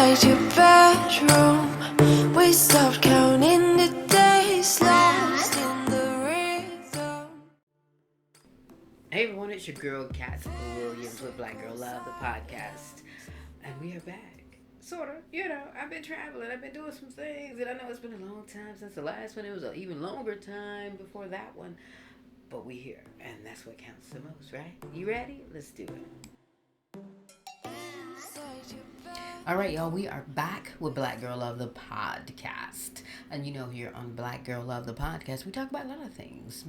inside your bedroom. We stopped counting the days, lost in the rhythm. Hey everyone, it's your girl Kat Williams with Black Girl Love, the podcast. And we are back. Sorta, I've been traveling, I've been doing some things, and I know it's been a long time since the last one. It was an even longer time before that one. But we here, and that's what counts the most, right? You ready? Let's do it. All right, y'all, we are back with Black Girl Love, the podcast. And here on Black Girl Love, the podcast, we talk about a lot of things.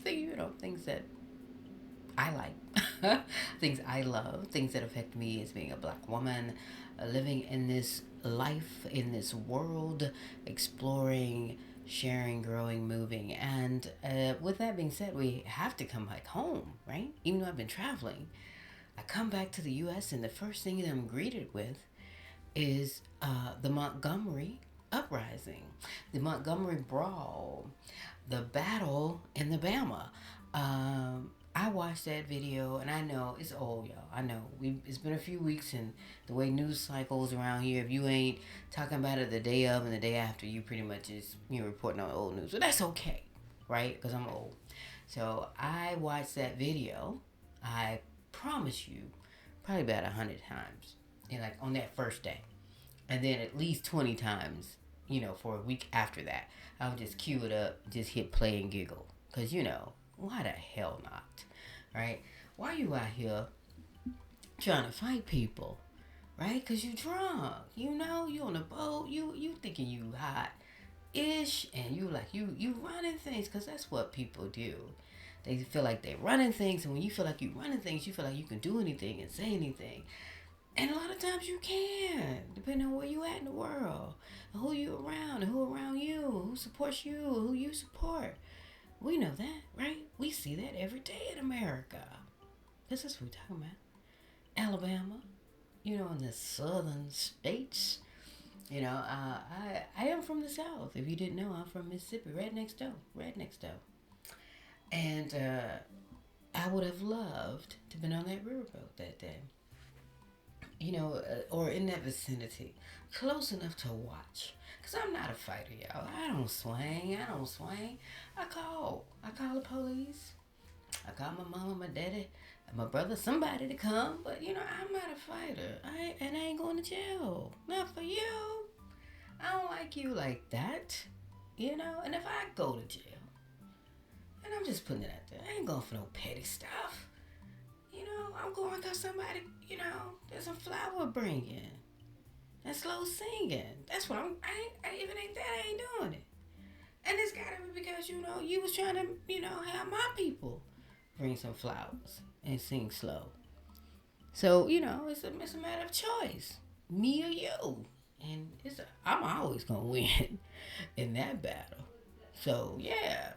Things that I like, things I love, things that affect me as being a black woman, living in this life, in this world, exploring, sharing, growing, moving. And with that being said, we have to come back home, right? Even though I've been traveling, I come back to the U.S. and the first thing that I'm greeted with is the Montgomery uprising, the Montgomery Brawl, the battle in the Bama. I watched that video, and I know it's old, y'all. I know it's been a few weeks, and the way news cycles around here, if you ain't talking about it the day of and the day after, you pretty much is reporting on old news. But that's okay, right? Because I'm old. So I watched that video. I promise you, probably about 100 times, like on that first day, and then at least 20 times, for a week after that. I would just cue it up, just hit play and giggle, because why the hell not, right? Why are you out here trying to fight people, right? Because you drunk, you on a boat, you thinking you hot-ish, and you running things, because that's what people do. They feel like they're running things, and when you feel like you're running things, you feel like you can do anything and say anything. And a lot of times you can, depending on where you at in the world, and who you around, and who around you, who supports you, who you support. We know that, right? We see that every day in America. Because that's what we're talking about. Alabama, in the southern states. I am from the South. If you didn't know, I'm from Mississippi, right next door. And I would have loved to have been on that riverboat that day. Or in that vicinity. Close enough to watch. Because I'm not a fighter, y'all. I don't swing. I call the police. I call my mama, my daddy, my brother, somebody to come. But, I'm not a fighter. I ain't going to jail. Not for you. I don't like you like that. And if I go to jail, and I'm just putting it out there, I ain't going for no petty stuff. I'm going because somebody, there's some flower bringing. And slow singing. That's what if it ain't that, I ain't doing it. And it's gotta be because, you was trying to, have my people bring some flowers and sing slow. So, it's a matter of choice. Me or you. And I'm always gonna win in that battle. So, yeah.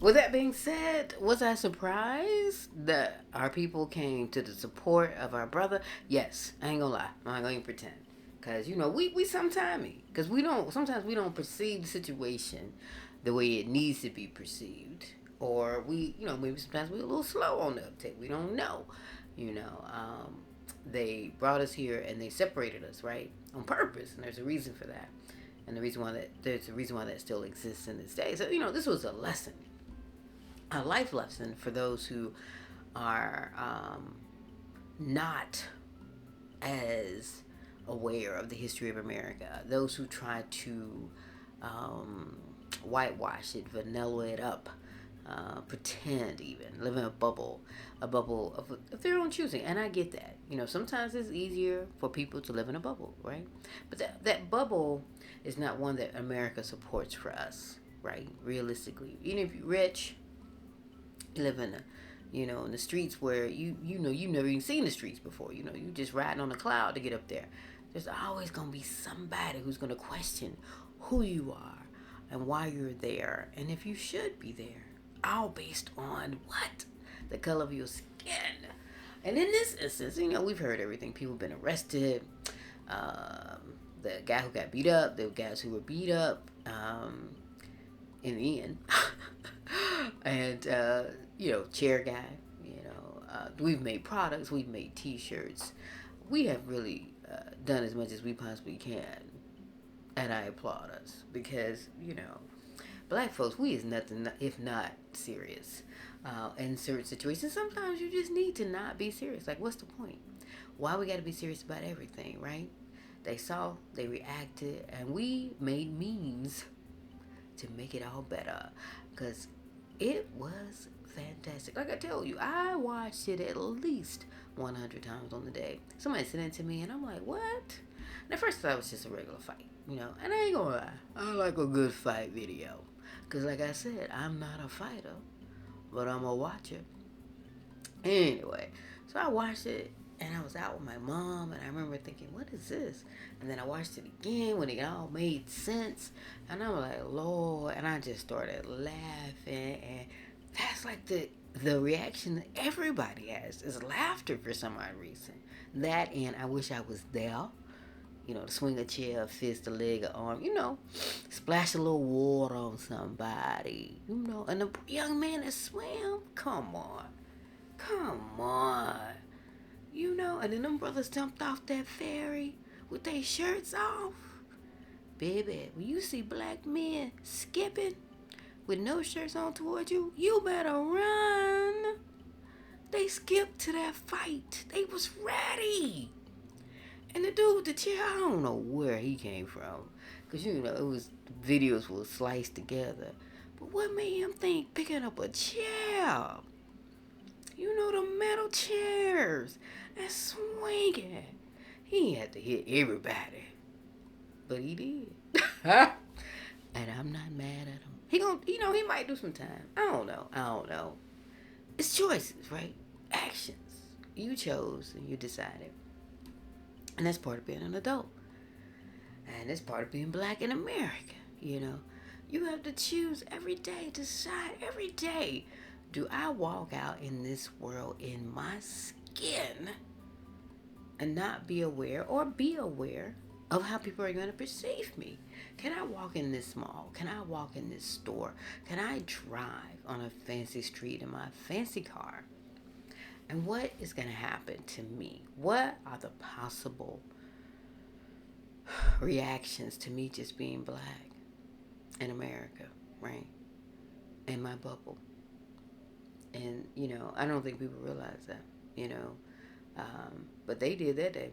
With that being said, was I surprised that our people came to the support of our brother? Yes, I ain't gonna lie. I'm not gonna even pretend. Cause we sometimes, cause sometimes we don't perceive the situation the way it needs to be perceived, or maybe sometimes we're a little slow on the uptake. We don't know, you know. They brought us here and they separated us, right, on purpose, and there's a reason for that, and there's a reason why that still exists in this day. So this was a lesson, a life lesson for those who are not as aware of the history of America. Those who try to whitewash it, vanilla it up, pretend, even live in a bubble of their own choosing. And I get that. Sometimes it's easier for people to live in a bubble, right? But that bubble is not one that America supports for us, right? Realistically, even if you're rich, you live in in the streets where you've never even seen the streets before. You just riding on a cloud to get up there. There's always gonna be somebody who's gonna question who you are and why you're there, and if you should be there, all based on what? The color of your skin. And in this instance, we've heard everything. People have been arrested. The guy who got beat up, the guys who were beat up, in the end. And chair guy. We've made products, we've made T-shirts, we have really done as much as we possibly can, and I applaud us because black folks, we is nothing if not serious. In certain situations, sometimes you just need to not be serious. Like, what's the point? Why we got to be serious about everything, right? They saw, they reacted, and we made memes to make it all better, because it was fantastic. Like I told you, I watched it at least 100 times on the day. Somebody sent it to me, and I'm like, what? And at first I thought it was just a regular fight, and I ain't gonna lie, I like a good fight video. Because like I said, I'm not a fighter, but I'm a watcher. Anyway, so I watched it, and I was out with my mom, and I remember thinking, what is this? And then I watched it again when it all made sense, and I'm like, Lord, and I just started laughing, and that's like the reaction that everybody has is laughter for some odd reason. That, and I wish I was there, to swing a chair, a fist, a leg, an arm, splash a little water on somebody, and the young man that swam, come on. And then them brothers jumped off that ferry with their shirts off. Baby, when you see black men skipping with no shirts on towards you, you better run. They skipped to that fight. They was ready. And the dude with the chair, I don't know where he came from. Because, it was, videos were sliced together. But what made him think picking up a chair? The metal chairs and swinging. He had to hit everybody. But he did. And I'm not mad at him. He might do some time. I don't know. It's choices, right? Actions. You chose and you decided. And that's part of being an adult. And that's part of being black in America, You have to choose every day, decide every day. Do I walk out in this world in my skin and not be aware, or be aware of how people are going to perceive me? Can I walk in this mall? Can I walk in this store? Can I drive on a fancy street in my fancy car? And what is going to happen to me? What are the possible reactions to me just being black in America, right? In my bubble. And, I don't think people realize that, but they did that day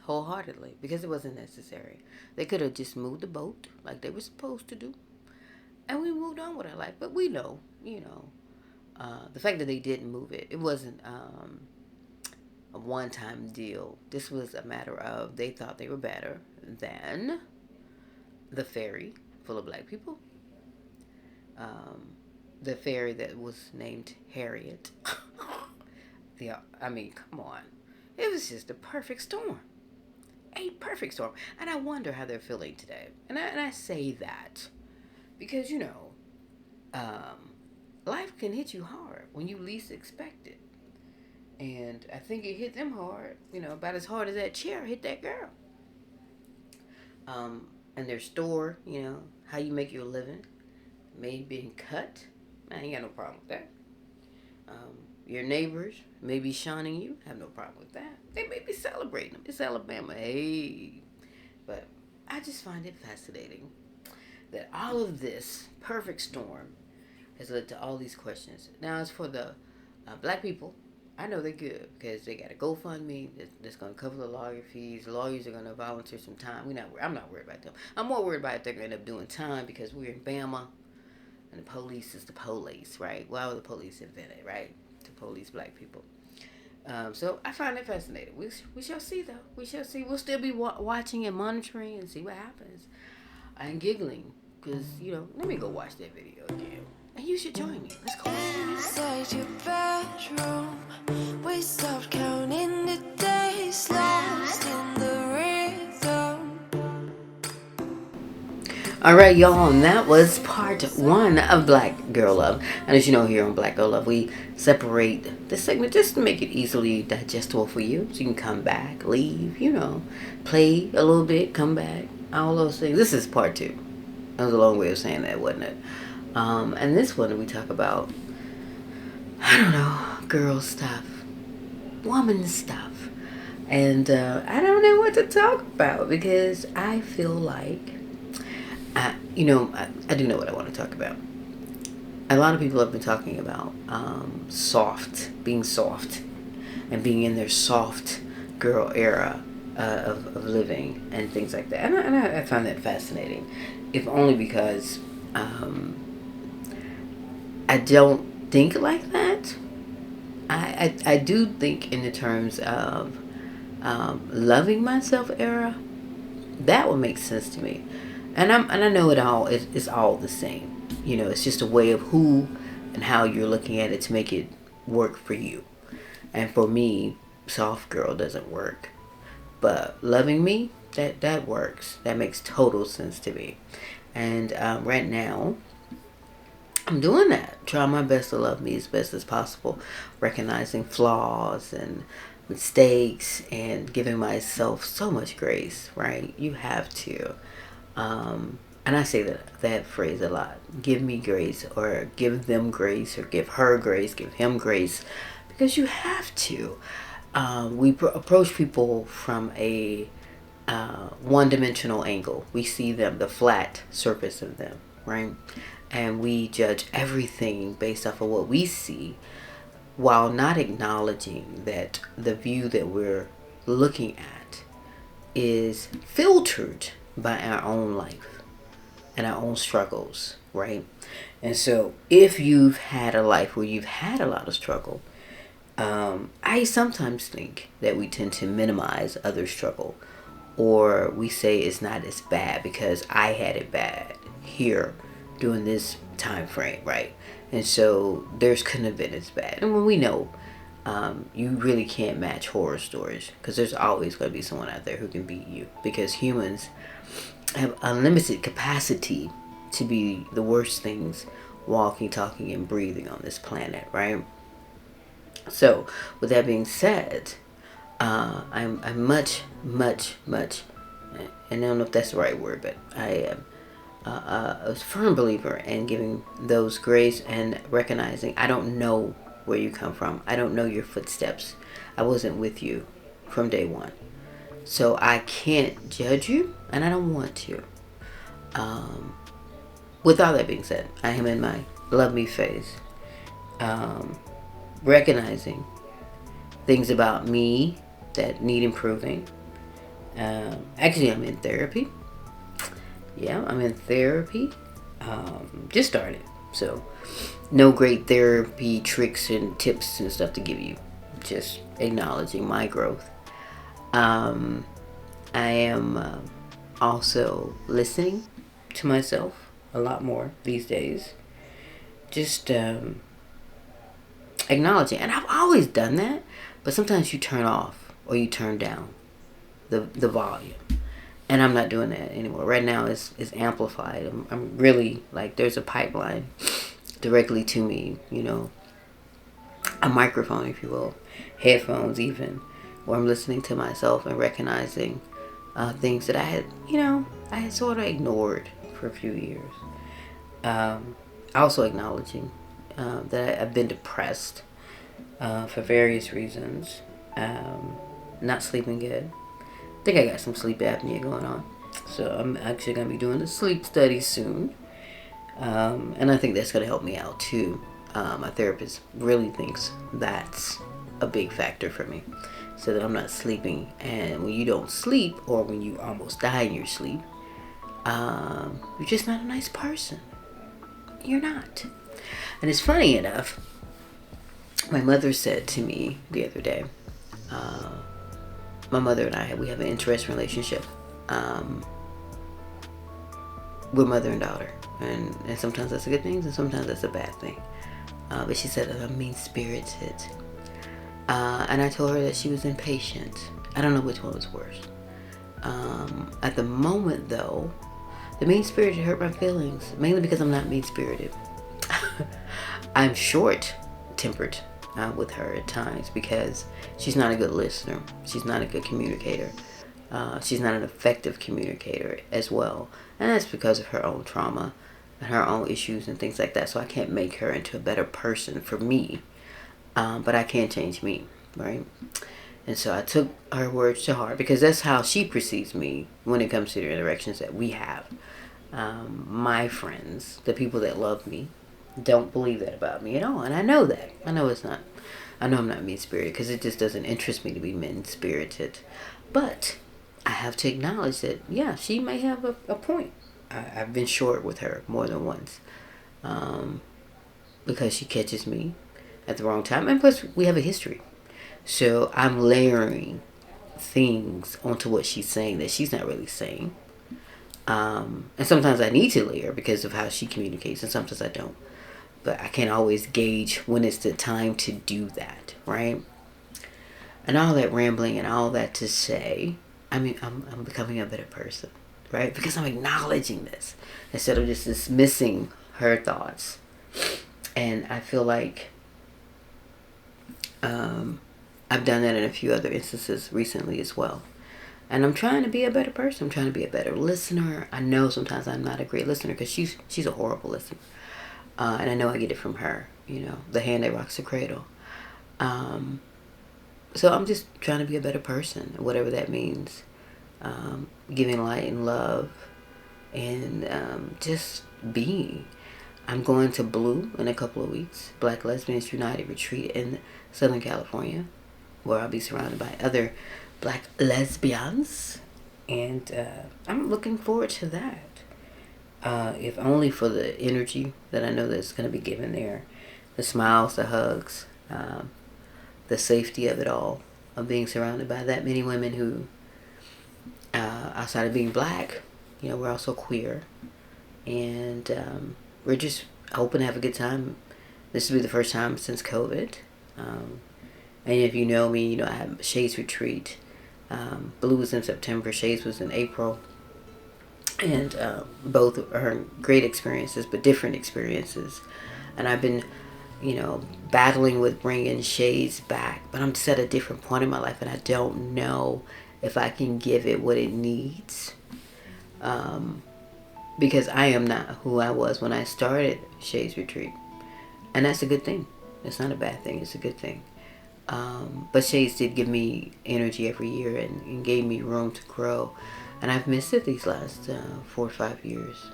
wholeheartedly because it wasn't necessary. They could have just moved the boat like they were supposed to do, and we moved on with our life. But we know, the fact that they didn't move it, it wasn't a one-time deal. This was a matter of they thought they were better than the ferry full of black people. The ferry that was named Harriet. Come on. It was just a perfect storm. A perfect storm. And I wonder how they're feeling today. And I say that because, life can hit you hard when you least expect it. And I think it hit them hard, about as hard as that chair hit that girl. And their store, how you make your living, may being cut. I ain't got no problem with that. Your neighbors may be shunning you. Have no problem with that. They may be celebrating them. It's Alabama. Hey. But I just find it fascinating that all of this perfect storm has led to all these questions. Now, as for the black people, I know they're good because they got a GoFundMe that's going to cover the lawyer fees. The lawyers are going to volunteer some time. I'm not worried about them. I'm more worried about if they're going to end up doing time because we're in Bama and the police is the police, right? Why were the police invented, right? To police black people. So I find it fascinating. We shall see, though. We shall see. We'll still be watching and monitoring and see what happens. I'm giggling because, let me go watch that video again. And you should join me. Let's go. Inside your bedroom, we stopped counting the days, lost in the rhythm. All right, y'all, and that was part 1 of Black Girl Love. And as you know, here on Black Girl Love, we separate this segment just to make it easily digestible for you. So you can come back, leave, play a little bit, come back, all those things. This is part 2. That was a long way of saying that, wasn't it? And this one we talk about, I don't know, girl stuff, woman stuff. And I don't know what to talk about because I feel like, I do know what I want to talk about. A lot of people have been talking about being soft, and being in their soft girl era of living and things like that. And I find that fascinating, if only because I don't think like that. I do think in the terms of loving myself era. That would make sense to me. And I know it's all the same. It's just a way of who and how you're looking at it to make it work for you. And for me, soft girl doesn't work. But loving me, that works. That makes total sense to me. And right now, I'm doing that. Trying my best to love me as best as possible. Recognizing flaws and mistakes and giving myself so much grace, right? You have to. And I say that phrase a lot. Give me grace, or give them grace, or give her grace, give him grace. Because you have to. We approach people from a one-dimensional angle. We see them, the flat surface of them, right? And we judge everything based off of what we see, while not acknowledging that the view that we're looking at is filtered by our own life and our own struggles, right? And so if you've had a life where you've had a lot of struggle, I sometimes think that we tend to minimize other struggle, or we say it's not as bad because I had it bad here during this time frame, right? And so theirs couldn't have been as bad. And when we know, you really can't match horror stories, because there's always going to be someone out there who can beat you, because humans have unlimited capacity to be the worst things walking, talking, and breathing on this planet, right? So with that being said, I'm much, and I don't know if that's the right word, but I am a firm believer in giving those grace and recognizing I don't know where you come from. I don't know your footsteps. I wasn't with you from day one. So I can't judge you, and I don't want to. With all that being said, I am in my love me phase. Recognizing things about me that need improving. Actually, I'm in therapy. Yeah, I'm in therapy. Just started. So, no great therapy tricks and tips and stuff to give you. Just acknowledging my growth. I am also listening to myself a lot more these days. Just acknowledging. And I've always done that. But sometimes you turn off or you turn down the volume. And I'm not doing that anymore. Right now it's amplified. I'm really, like, there's a pipeline directly to me, a microphone, if you will, headphones even, where I'm listening to myself and recognizing things that I had sort of ignored for a few years. Also acknowledging that I've been depressed for various reasons. Not sleeping good. I think I got some sleep apnea going on. So I'm actually going to be doing a sleep study soon. And I think that's going to help me out too. My therapist really thinks that's a big factor for me. So that I'm not sleeping. And when you don't sleep, or when you almost die in your sleep, you're just not a nice person. You're not. And it's funny enough, my mother said to me the other day, my mother and we have an interesting relationship. We're mother and daughter. And sometimes that's a good thing, and sometimes that's a bad thing. But she said that I'm mean-spirited. And I told her that she was impatient. I don't know which one was worse. At the moment, though, the mean-spirited hurt my feelings, mainly because I'm not mean-spirited. I'm short-tempered with her at times because she's not a good listener. She's not a good communicator. She's not an effective communicator as well. And that's because of her own trauma and her own issues and things like that. So I can't make her into a better person for me. But I can change me, right? And so I took her words to heart because that's how she perceives me when it comes to the interactions that we have. My friends, the people that love me, don't believe that about me at all. And I know that. I know I'm not mean-spirited because it just doesn't interest me to be mean-spirited. But I have to acknowledge that, yeah, she may have a point. I've been short with her more than once because she catches me at the wrong time. And plus, we have a history. So I'm layering things onto what she's saying that she's not really saying. And sometimes I need to layer because of how she communicates, and sometimes I don't. But I can't always gauge when it's the time to do that, right? And all that rambling and all that to say, I'm becoming a better person, right? Because I'm acknowledging this instead of just dismissing her thoughts. And I feel like I've done that in a few other instances recently as well. And I'm trying to be a better person. I'm trying to be a better listener. I know sometimes I'm not a great listener because she's a horrible listener. And I know I get it from her, the hand that rocks the cradle. So I'm just trying to be a better person, whatever that means. Giving light and love and just being. I'm going to Blue in a couple of weeks, Black Lesbians United Retreat in Southern California, where I'll be surrounded by other Black lesbians. And I'm looking forward to that. If only for the energy that I know that's going to be given there. The smiles, the hugs, the safety of it all. Of being surrounded by that many women who, outside of being Black, we're also queer. And we're just hoping to have a good time. This will be the first time since COVID. And if you know me, I have Shades Retreat. Blue was in September, Shades was in April. And both are great experiences, but different experiences. And I've been, battling with bringing Shades back. But I'm just at a different point in my life, and I don't know if I can give it what it needs. Because I am not who I was when I started Shades Retreat. And that's a good thing. It's not a bad thing. It's a good thing. But Shades did give me energy every year and gave me room to grow. And I've missed it these last 4 or 5 years.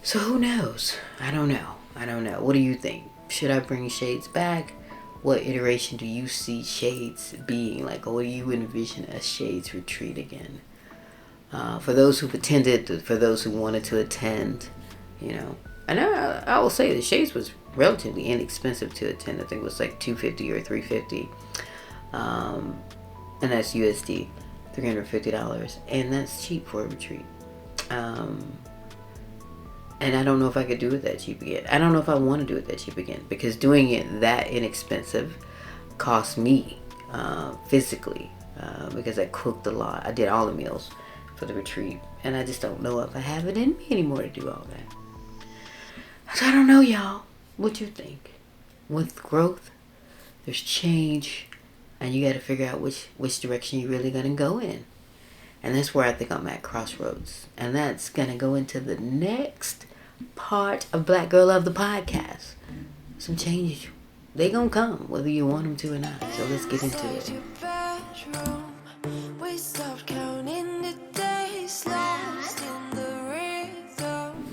So who knows? I don't know. What do you think? Should I bring Shades back? What iteration do you see Shades being? Like, or do you envision a Shades Retreat again? For those who've attended, for those who wanted to attend, And I will say the Shades was relatively inexpensive to attend. I think it was like $250 or $350. And that's USD, $350. And that's cheap for a retreat. And I don't know if I could do it that cheap again. I don't know if I want to do it that cheap again. Because doing it that inexpensive cost me physically. Because I cooked a lot. I did all the meals for the retreat. And I just don't know if I have it in me anymore to do all that. So I don't know, y'all. What you think? With growth, there's change, and you got to figure out which direction you're really gonna go in. And that's where I think I'm at crossroads. And that's gonna go into the next part of Black Girl Love the podcast. Some changes, they gonna come whether you want them to or not. So let's get into it. We stopped counting the days lost in the rhythm.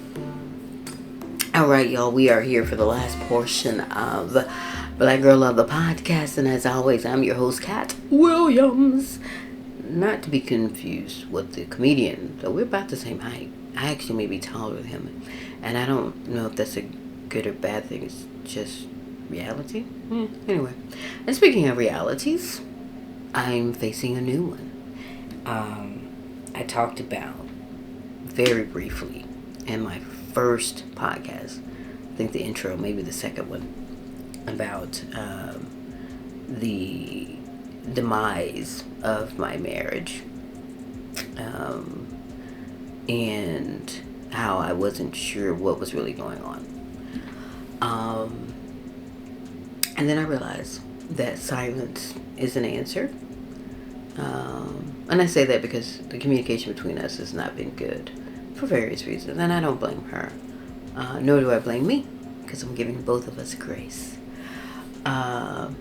All right, y'all, we are here for the last portion of Black Girl Love the podcast, and as always, I'm your host, Kat Williams. Not to be confused with the comedian, so we're about the same height. I actually may be taller than him, and I don't know if that's a good or bad thing. It's just reality. Anyway, and speaking of realities, I'm facing a new one. I talked about very briefly in my first podcast, I think the intro, maybe the second one, about the demise of my marriage, and how I wasn't sure what was really going on. And then I realized that silence is an answer. And I say that because the communication between us has not been good for various reasons. And I don't blame her. Nor do I blame me, because I'm giving both of us grace. And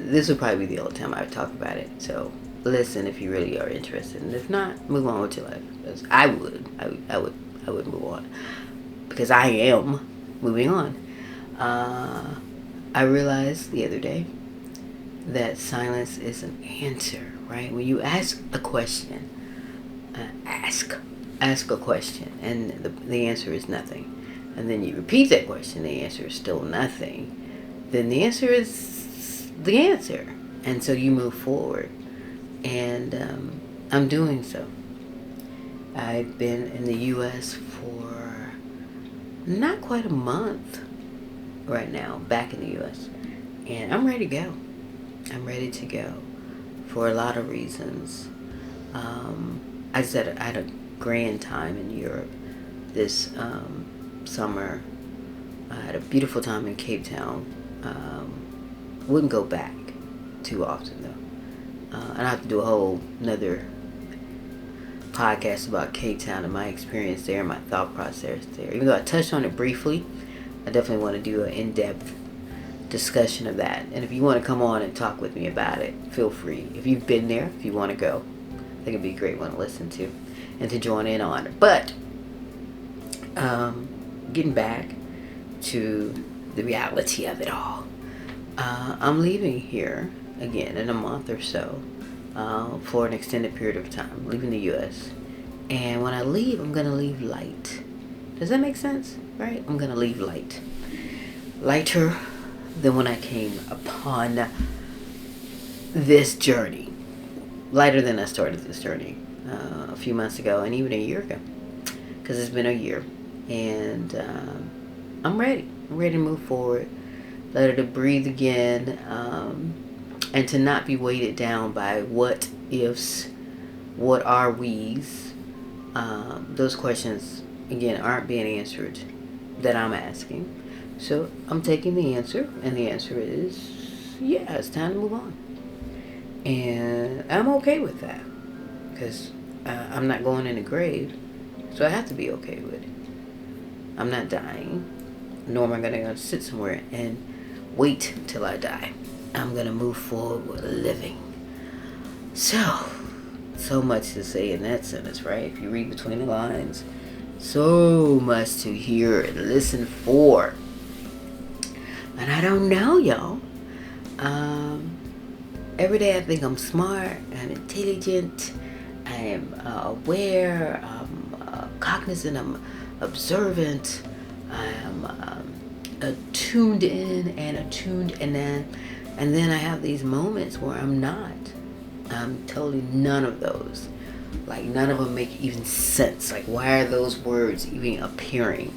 this will probably be the only time I talk about it. So listen if you really are interested. And if not, move on with your life. Because I would move on. Because I am moving on. I realized the other day that silence is an answer, right? When you ask a question, ask a question, and the answer is nothing. And then you repeat that question, the answer is still nothing. Then the answer is the answer. And so you move forward. And I'm doing so. I've been in the U.S. for not quite a month right now, back in the U.S. And I'm ready to go. I'm ready to go for a lot of reasons. I had a grand time in Europe this summer. I had a beautiful time in Cape Town. Wouldn't go back too often though. And I have to do a whole another podcast about Cape Town and my experience there, my thought process there. Even though I touched on it briefly, I definitely want to do an in-depth discussion of that. And if you want to come on and talk with me about it, feel free. If you've been there, if you want to go, I think it'd be a great one to listen to and to join in on it. But getting back to the reality of it all, I'm leaving here again in a month or so for an extended period of time, leaving the U.S. And when I leave, I'm going to leave light. Does that make sense? Right? I'm going to leave light. Lighter than when I came upon this journey. Lighter than I started this journey a few months ago and even a year ago. Because it's been a year. And I'm ready. I'm ready to move forward. Let her to breathe again. And to not be weighted down by what ifs, what are we's. Those questions, again, aren't being answered that I'm asking. So I'm taking the answer, and the answer is, yeah, it's time to move on. And I'm okay with that, because I'm not going in the grave, so I have to be okay with it. I'm not dying, nor am I going to go sit somewhere and wait till I die. I'm going to move forward with living. So much to say in that sentence, right? If you read between the lines, so much to hear and listen for. And I don't know, y'all. Every day I think I'm smart, I'm intelligent, I am aware, I'm cognizant, I'm observant, I am tuned in and attuned, and then I have these moments where I'm not. I'm totally none of those. Like, none of them make even sense. Like, why are those words even appearing?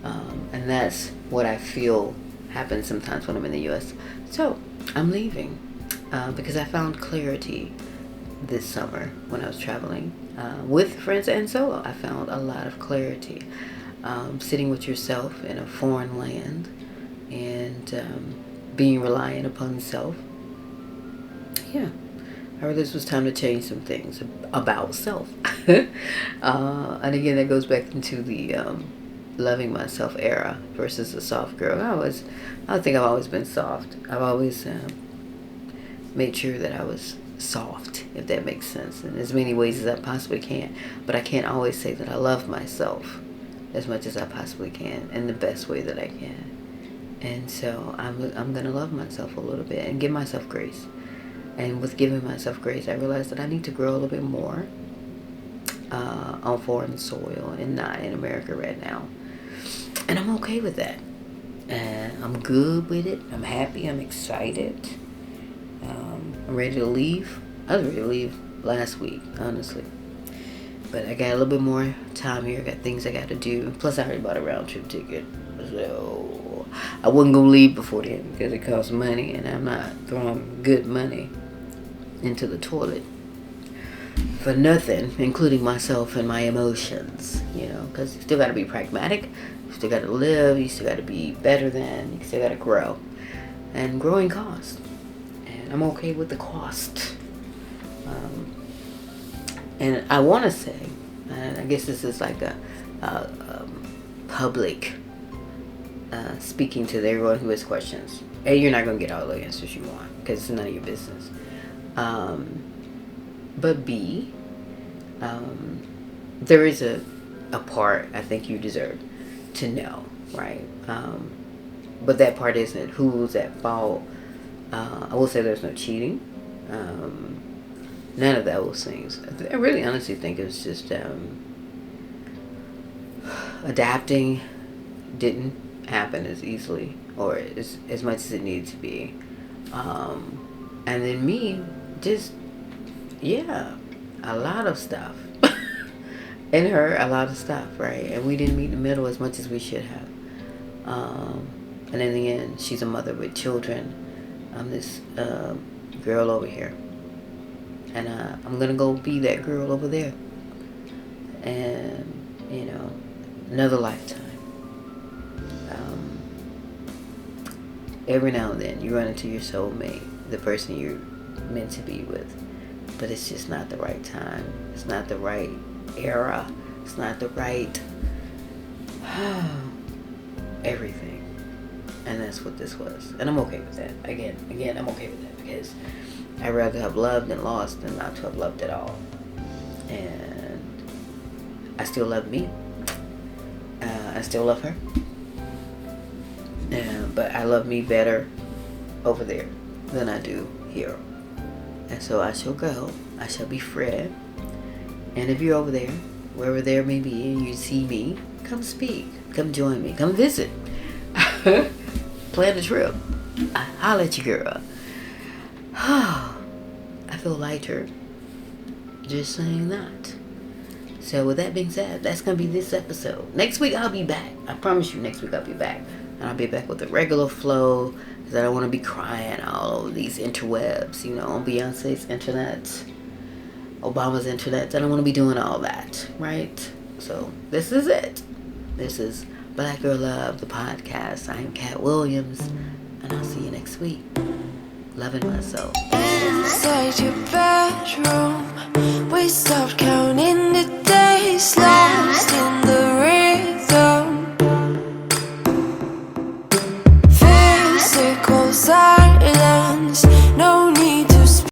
And that's what I feel happens sometimes when I'm in the U.S. So I'm leaving because I found clarity this summer when I was traveling with friends and solo. I found a lot of clarity. sitting with yourself in a foreign land and being reliant upon self. Yeah, I realized this was time to change some things about self. And again, that goes back into the loving myself era versus a soft girl. I think I've always been soft. I've always made sure that I was soft, if that makes sense, in as many ways as I possibly can. But I can't always say that I love myself as much as I possibly can in the best way that I can. And so I'm gonna love myself a little bit and give myself grace. And with giving myself grace, I realized that I need to grow a little bit more on foreign soil and not in America right now. And I'm okay with that. And I'm good with it. I'm happy. I'm excited. I'm ready to leave. I was ready to leave last week, honestly. But I got a little bit more time here. I got things I got to do. Plus, I already bought a round trip ticket. So I wasn't going to leave before then because it costs money. And I'm not throwing good money into the toilet for nothing, including myself and my emotions, because you still got to be pragmatic, you still got to live, you still got to be better than, you still got to grow, and growing costs, and I'm okay with the cost. And I want to say, and I guess this is like a public speaking to everyone who has questions. A, you're not going to get all the answers you want because it's none of your business. But B, there is a part I think you deserve to know, right? But that part isn't who's at fault. I will say there's no cheating. None of those things. I really honestly think it's just adapting didn't happen as easily or as much as it needed to be. And then me, just, a lot of stuff. And her, a lot of stuff, right? And we didn't meet in the middle as much as we should have. And in the end, she's a mother with children. I'm this girl over here. And I'm going to go be that girl over there. And, another lifetime. Every now and then, you run into your soulmate, the person you're meant to be with. But it's just not the right time. It's not the right era. It's not the right everything. And that's what this was. And I'm okay with that. Again, I'm okay with that because I'd rather have loved and lost than not to have loved at all. And I still love me. I still love her. But I love me better over there than I do here. And so I shall go. I shall be Fred. And if you're over there, wherever there may be, and you see me, come speak. Come join me. Come visit. Plan a trip. I'll let you, girl. I feel lighter just saying that. So with that being said, that's going to be this episode. Next week I'll be back. I promise you next week I'll be back. And I'll be back with a regular flow because I don't want to be crying all over these interwebs, on Beyonce's internet, Obama's internet. I don't want to be doing all that, right? So this is it. This is Black Girl Love, the podcast. I am Kat Williams, and I'll see you next week. Loving myself. Inside your bedroom, we stopped counting the days left.